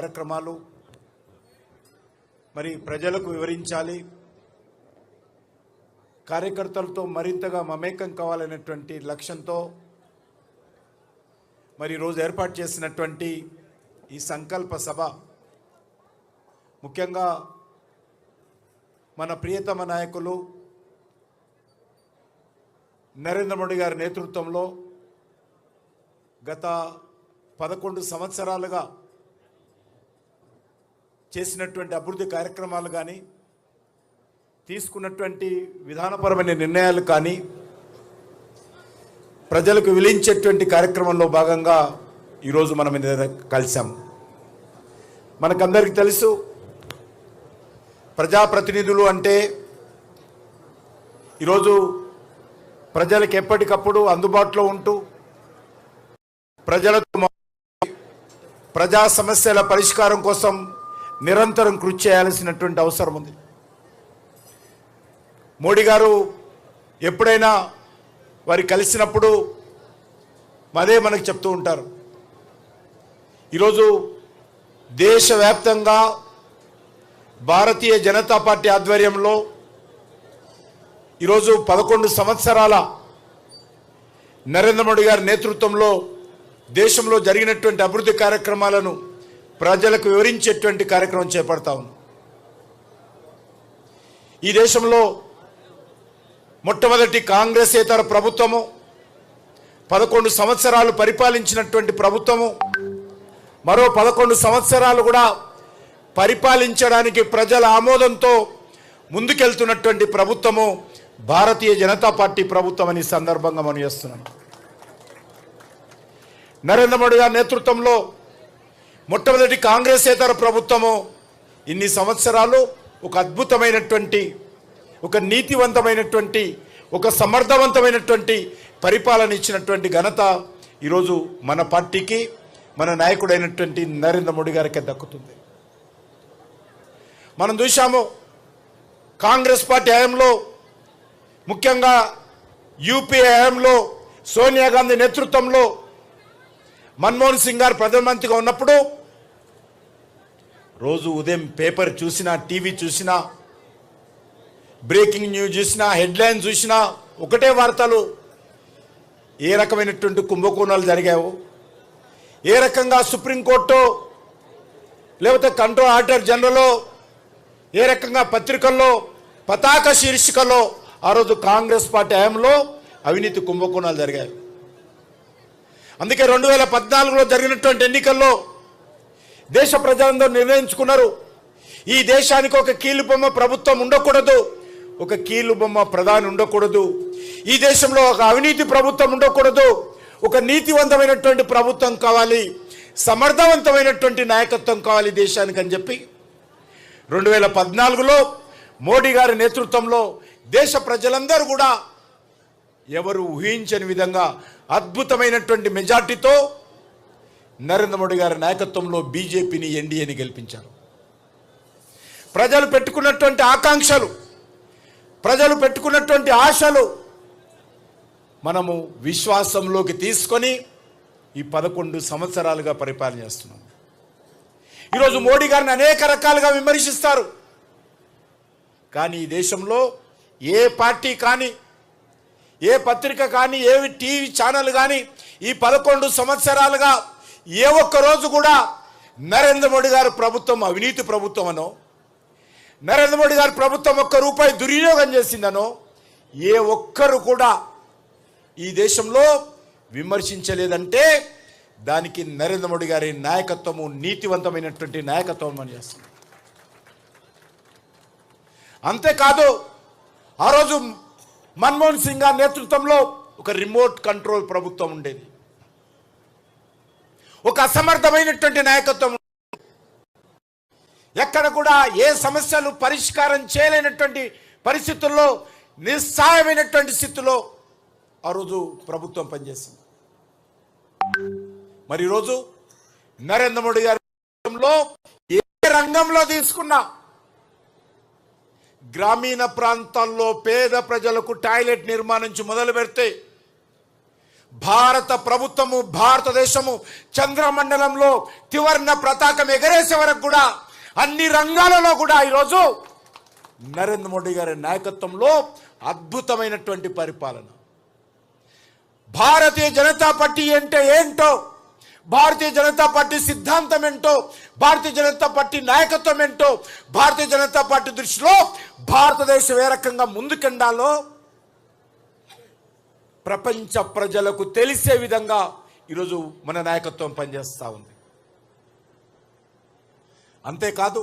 కార్యక్రమాలు మరి ప్రజలకు వివరించాలి, కార్యకర్తలతో మరింతగా మమేకం కావాలనేటువంటి లక్ష్యంతో మరి రోజు ఏర్పాటు చేసినటువంటి ఈ సంకల్ప సభ ముఖ్యంగా మన ప్రియతమ నాయకులు నరేంద్ర మోడీ గారి నేతృత్వంలో గత 11 సంవత్సరాలుగా చేసినటువంటి అభివృద్ధి కార్యక్రమాలు కానీ తీసుకున్నటువంటి విధానపరమైన నిర్ణయాలు కానీ ప్రజలకు విలించేటువంటి కార్యక్రమంలో భాగంగా ఈరోజు మనం కలిసాము. మనకందరికీ తెలుసు, ప్రజాప్రతినిధులు అంటే ఈరోజు ప్రజలకు ఎప్పటికప్పుడు అందుబాటులో ఉంటూ ప్రజలతో ప్రజా సమస్యల పరిష్కారం కోసం నిరంతరం కృషి చేయాల్సినటువంటి అవసరం ఉంది. మోడీ గారు ఎప్పుడైనా వారి కలిసినప్పుడు అదే మనకు చెప్తూ ఉంటారు. ఈరోజు దేశవ్యాప్తంగా భారతీయ జనతా పార్టీ ఆధ్వర్యంలో ఈరోజు 11 సంవత్సరాల నరేంద్ర మోడీ గారి నేతృత్వంలో దేశంలో జరిగినటువంటి అభివృద్ధి కార్యక్రమాలను ప్రజలకు వివరించేటువంటి కార్యక్రమం చేపడతా ఉన్నాం. ఈ దేశంలో మొట్టమొదటి కాంగ్రెసేతర ప్రభుత్వము 11 సంవత్సరాలు పరిపాలించినటువంటి ప్రభుత్వము మరో 11 సంవత్సరాలు కూడా పరిపాలించడానికి ప్రజల ఆమోదంతో ముందుకెళ్తున్నటువంటి ప్రభుత్వము భారతీయ జనతా పార్టీ ప్రభుత్వం అని సందర్భంగా మనం చేస్తున్నాం. నరేంద్ర మోడీ గారి నేతృత్వంలో మొట్టమొదటి కాంగ్రెసేతర ప్రభుత్వము ఇన్ని సంవత్సరాలు ఒక అద్భుతమైనటువంటి, ఒక నీతివంతమైనటువంటి, ఒక సమర్థవంతమైనటువంటి పరిపాలన ఇచ్చినటువంటి ఘనత ఈరోజు మన పార్టీకి, మన నాయకుడైనటువంటి నరేంద్ర మోడీ గారికి దక్కుతుంది. మనం చూశాము, కాంగ్రెస్ పార్టీ హయాంలో ముఖ్యంగా యూపీఏ హయాంలో సోనియా గాంధీ నేతృత్వంలో మన్మోహన్ సింగ్ గారు ప్రధానమంత్రిగా ఉన్నప్పుడు రోజు ఉదయం పేపర్ చూసినా, టీవీ చూసినా, బ్రేకింగ్ న్యూస్ చూసినా, హెడ్లైన్ చూసినా ఒకటే వార్తలు. ఏ రకమైనటువంటి కుంభకోణాలు జరిగాయో, ఏ రకంగా సుప్రీంకోర్టు లేకపోతే కంట్రోల్ ఆడిటర్ జనరల్ ఏ రకంగా పత్రికల్లో పతాక శీర్షికలో ఆ రోజు కాంగ్రెస్ పార్టీ హయాంలో అవినీతి కుంభకోణాలు జరిగాయి. అందుకే 2014లో జరిగినటువంటి ఎన్నికల్లో దేశ ప్రజలందరూ నిర్ణయించుకున్నారు, ఈ దేశానికి ఒక కీలుబొమ్మ ప్రభుత్వం ఉండకూడదు, ఒక కీలుబొమ్మ ప్రధాని ఉండకూడదు, ఈ దేశంలో ఒక అవినీతి ప్రభుత్వం ఉండకూడదు, ఒక నీతివంతమైనటువంటి ప్రభుత్వం కావాలి, సమర్థవంతమైనటువంటి నాయకత్వం కావాలి దేశానికి అని చెప్పి 2014లో మోడీ గారి నేతృత్వంలో దేశ ప్రజలందరూ కూడా ఎవరు ఊహించని విధంగా అద్భుతమైనటువంటి మెజార్టీతో నరేంద్ర మోడీ గారి నాయకత్వంలో బీజేపీని, ఎన్డీఏని గెలిపించారు. ప్రజలు పెట్టుకున్నటువంటి ఆకాంక్షలు, ప్రజలు పెట్టుకున్నటువంటి ఆశలు మనము విశ్వాసంలోకి తీసుకొని ఈ 11 సంవత్సరాలుగా పరిపాలన చేస్తున్నాం. ఈరోజు మోడీ గారిని అనేక రకాలుగా విమర్శిస్తారు, కానీ ఈ దేశంలో ఏ పార్టీ కానీ, ఏ పత్రిక కానీ, ఏ టీవీ ఛానల్ కానీ ఈ 11 సంవత్సరాలుగా ఏ ఒక్క రోజు కూడా నరేంద్ర మోడీ గారి ప్రభుత్వం అవినీతి ప్రభుత్వం అనో, నరేంద్ర మోడీ గారి ప్రభుత్వం ₹1 దుర్వినియోగం చేసిందనో ఏ ఒక్కరు కూడా ఈ దేశంలో విమర్శించలేదంటే దానికి నరేంద్ర మోడీ గారి నాయకత్వము నీతివంతమైనటువంటి నాయకత్వం అని చేస్తుంది. అంతేకాదు, ఆ రోజు మన్మోహన్ సింగ్ గారి నేతృత్వంలో ఒక రిమోట్ కంట్రోల్ ప్రభుత్వం ఉండేది, ఒక అసమర్థమైనటువంటి నాయకత్వం. ఎక్కడ కూడా ఏ సమస్యలు పరిష్కారం చేయలేనటువంటి పరిస్థితుల్లో, నిస్సహాయమైనటువంటి స్థితిలో ఆ రోజు ప్రభుత్వం పనిచేసింది. మరి ఈరోజు నరేంద్ర మోడీ గారి నేతృత్వంలో ఏ రంగంలో తీసుకున్నా గ్రామీణ ప్రాంతాల్లో పేద ప్రజలకు టాయిలెట్ నిర్మాణం నుంచి మొదలు పెడితే భారత ప్రభుత్వము, భారతదేశము చంద్రమండలంలో త్రివర్ణ పతాకం ఎగరేసే వరకు కూడా అన్ని రంగాలలో కూడా ఈరోజు నరేంద్ర మోడీ గారి నాయకత్వంలో అద్భుతమైనటువంటి పరిపాలన. భారతీయ జనతా పార్టీ అంటే ఏంటో, భారతీయ జనతా పార్టీ సిద్ధాంతం ఏంటో, భారతీయ జనతా పార్టీ నాయకత్వం ఏంటో, భారతీయ జనతా పార్టీ దృష్టిలో భారతదేశం ఏ రకంగా ముందుకెండాలో ప్రపంచ ప్రజలకు తెలిసే విధంగా ఈరోజు మన నాయకత్వం పనిచేస్తూ ఉంది. అంతేకాదు,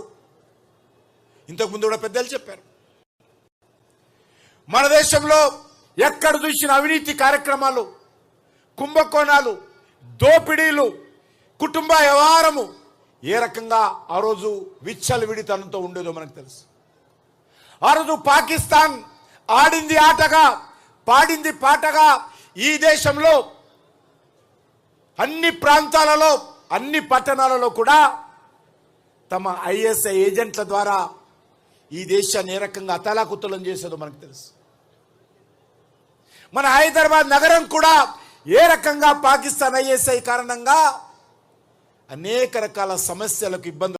ఇంతకుముందు కూడా పెద్దలు చెప్పారు, మన దేశంలో ఎక్కడ చూసిన అవినీతి కార్యక్రమాలు, కుంభకోణాలు, దోపిడీలు, కుటుంబ వ్యవహారము ఏ రకంగా ఆ రోజు విచ్చలవిడితనంతో ఉండేదో మనకు తెలుసు. ఆ రోజు పాకిస్తాన్ ఆడింది ఆటగా, పాడింది పాటగా ఈ దేశంలో అన్ని ప్రాంతాలలో, అన్ని పట్టణాలలో కూడా తమ ఐఎస్ఐ ఏజెంట్ల ద్వారా ఈ దేశాన్ని ఏ రకంగా అతలాకుతలం చేసేదో మనకు తెలుసు. మన హైదరాబాద్ నగరం కూడా ఏ రకంగా పాకిస్తాన్ ఐఎస్ఐ కారణంగా అనేక రకాల సమస్యలకు ఇబ్బంది